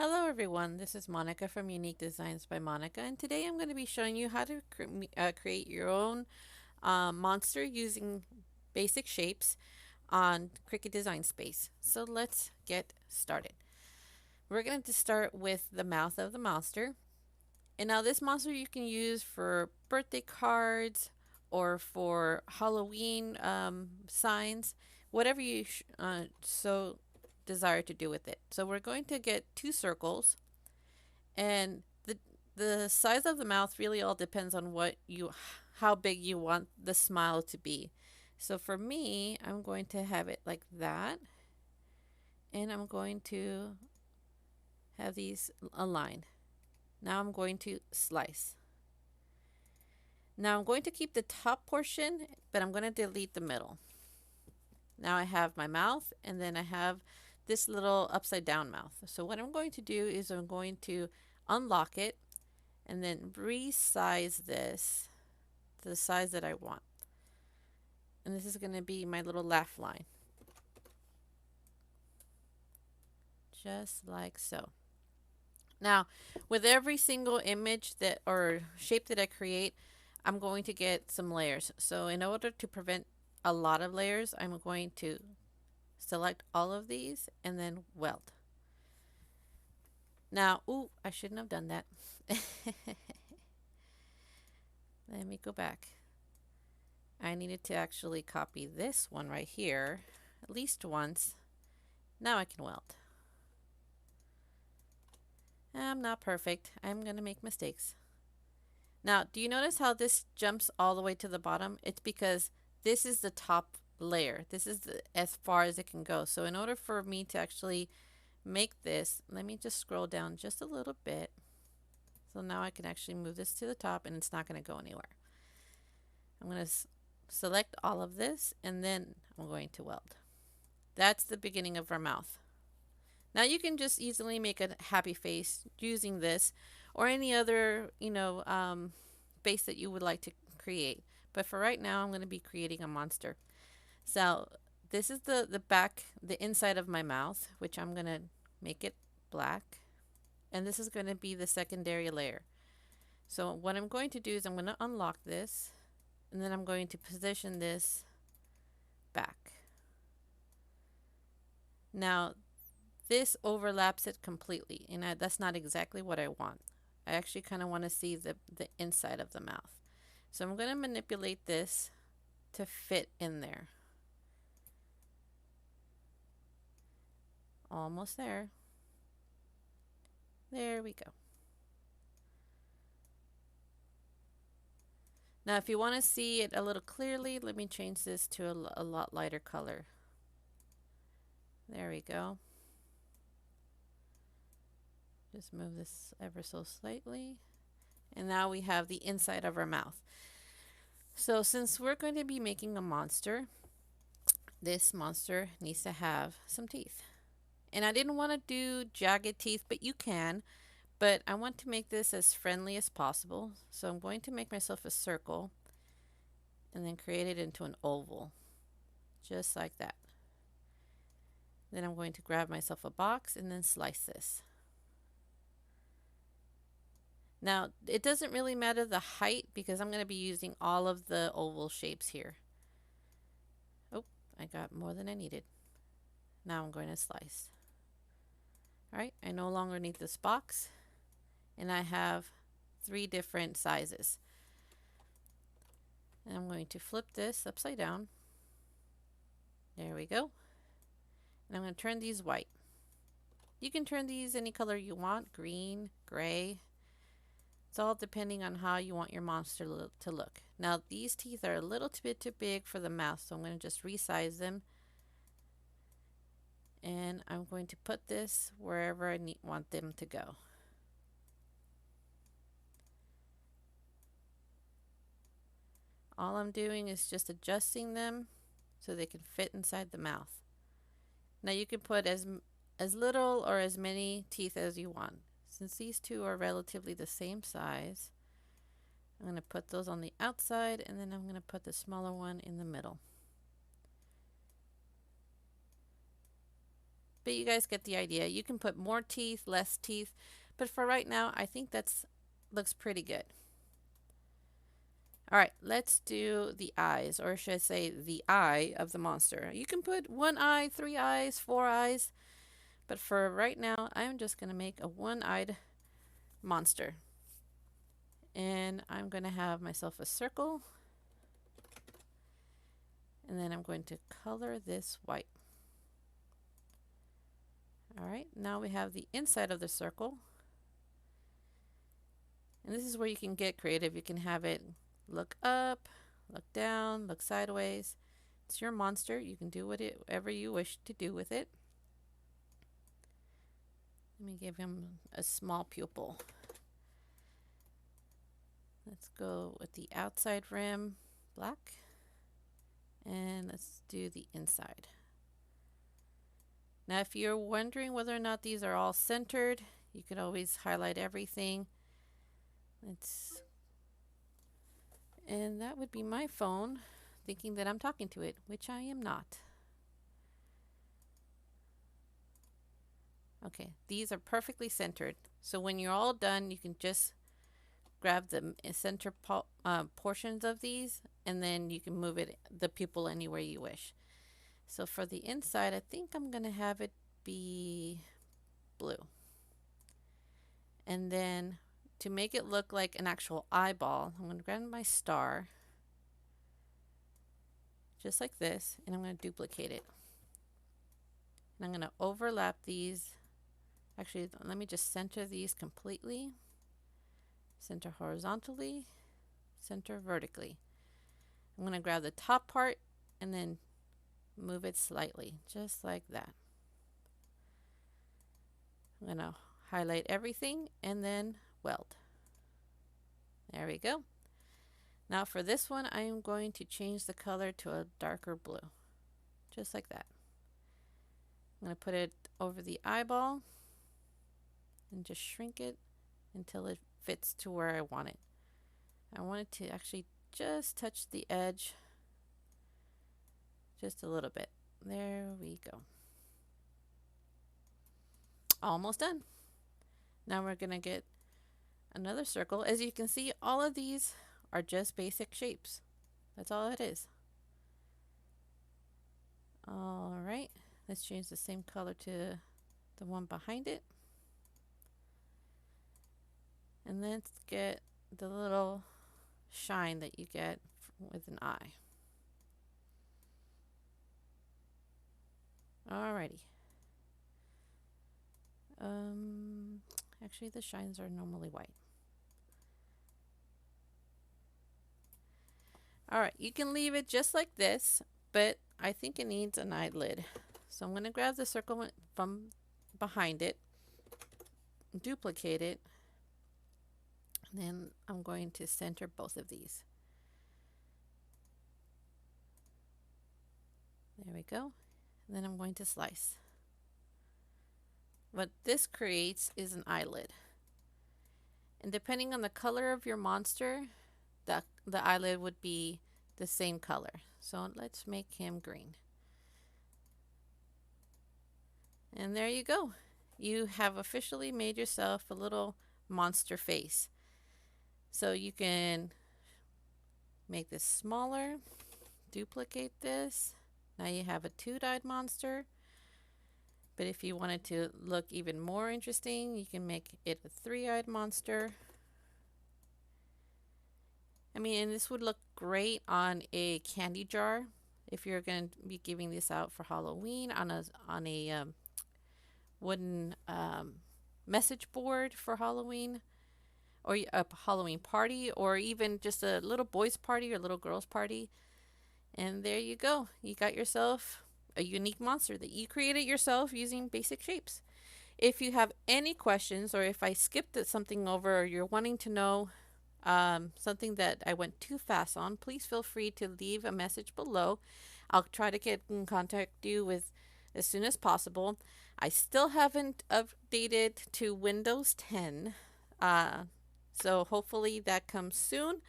Hello everyone, this is Monica from Unique Designs by Monica, and today I'm going to be showing you how to create your own monster using basic shapes on Cricut Design Space. So let's get started. We're going to start with the mouth of the monster. And now this monster you can use for birthday cards or for Halloween signs, whatever you so desire to do with it. So we're going to get two circles, and the size of the mouth really all depends on how big you want the smile to be. So for me, I'm going to have it like that, and I'm going to have these aligned. Now I'm going to slice. Now I'm going to keep the top portion, but I'm going to delete the middle. Now I have my mouth, and then I have this little upside down mouth. So what I'm going to do is I'm going to unlock it and then resize this to the size that I want. And this is going to be my little laugh line. Just like so. Now, with every single image that or shape that I create, I'm going to get some layers. So in order to prevent a lot of layers, I'm going to select all of these and then weld. Now, I shouldn't have done that. Let me go back. I needed to actually copy this one right here at least once. Now I can weld. I'm not perfect. I'm going to make mistakes. Now, do you notice how this jumps all the way to the bottom? It's because this is the top layer. This is as far as it can go. So in order for me to actually make this, let me just scroll down just a little bit. So now I can actually move this to the top and it's not going to go anywhere. I'm going to select all of this and then I'm going to weld. That's the beginning of our mouth. Now you can just easily make a happy face using this or any other, face that you would like to create. But for right now, I'm going to be creating a monster. So this is the back, the inside of my mouth, which I'm going to make it black. And this is going to be the secondary layer. So what I'm going to do is I'm going to unlock this, and then I'm going to position this back. Now, this overlaps it completely, and that's not exactly what I want. I actually kind of want to see the inside of the mouth. So I'm going to manipulate this to fit in there. Almost there. There we go. Now if you want to see it a little clearly, let me change this to a lot lighter color. There we go. Just move this ever so slightly. And now we have the inside of our mouth. So since we're going to be making a monster, this monster needs to have some teeth. And I didn't want to do jagged teeth, but you can. But I want to make this as friendly as possible. So I'm going to make myself a circle and then create it into an oval. Just like that. Then I'm going to grab myself a box and then slice this. Now, it doesn't really matter the height because I'm going to be using all of the oval shapes here. Oh, I got more than I needed. Now I'm going to slice. Alright, I no longer need this box. And I have 3 different sizes. And I'm going to flip this upside down. There we go. And I'm going to turn these white. You can turn these any color you want, green, gray. It's all depending on how you want your monster to look. Now these teeth are a little bit too big for the mouth, so I'm going to just resize them. And I'm going to put this wherever I want them to go. All I'm doing is just adjusting them so they can fit inside the mouth. Now you can put as little or as many teeth as you want. Since these two are relatively the same size, I'm going to put those on the outside and then I'm going to put the smaller one in the middle. But you guys get the idea. You can put more teeth, less teeth, but for right now, I think that's looks pretty good. All right, let's do the eyes, or should I say the eye of the monster. You can put one eye, three eyes, four eyes, but for right now, I'm just going to make a one-eyed monster. And I'm going to have myself a circle, and then I'm going to color this white. All right, now we have the inside of the circle. And this is where you can get creative. You can have it look up, look down, look sideways. It's your monster. You can do whatever you wish to do with it. Let me give him a small pupil. Let's go with the outside rim, black. And let's do the inside. Now, if you're wondering whether or not these are all centered, you could always highlight everything. And that would be my phone thinking that I'm talking to it, which I am not. Okay, these are perfectly centered. So when you're all done, you can just grab the center portions of these, and then you can move the pupil anywhere you wish. So for the inside, I think I'm going to have it be blue. And then to make it look like an actual eyeball, I'm going to grab my star, just like this, and I'm going to duplicate it. And I'm going to overlap these. Actually, let me just center these completely. Center horizontally, center vertically. I'm going to grab the top part and then move it slightly, just like that. I'm going to highlight everything and then weld. There we go. Now for this one, I am going to change the color to a darker blue, just like that. I'm going to put it over the eyeball and just shrink it until it fits to where I want it. I want it to actually just touch the edge just a little bit. There we go. Almost done. Now we're going to get another circle. As you can see, all of these are just basic shapes. That's all it is. All right, let's change the same color to the one behind it. And let's get the little shine that you get with an eye. Alrighty. Actually, the shines are normally white. Alright, you can leave it just like this, but I think it needs an eyelid. So I'm going to grab the circle from behind it, duplicate it, and then I'm going to center both of these. There we go. And then I'm going to slice. What this creates is an eyelid. And depending on the color of your monster, the eyelid would be the same color. So let's make him green. And there you go. You have officially made yourself a little monster face. So you can make this smaller, duplicate this. Now you have a two-eyed monster. But if you wanted to look even more interesting, you can make it a three-eyed monster. I mean, and this would look great on a candy jar if you're going to be giving this out for Halloween on a wooden message board for Halloween, or a Halloween party, or even just a little boys party or little girls party. And there you go. You got yourself a unique monster that you created yourself using basic shapes. If you have any questions, or if I skipped something over, or you're wanting to know something that I went too fast on, please feel free to leave a message below. I'll try to get in contact you with as soon as possible. I still haven't updated to Windows 10, so hopefully that comes soon.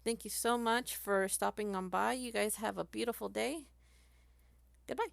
Thank you so much for stopping on by. You guys have a beautiful day. Goodbye.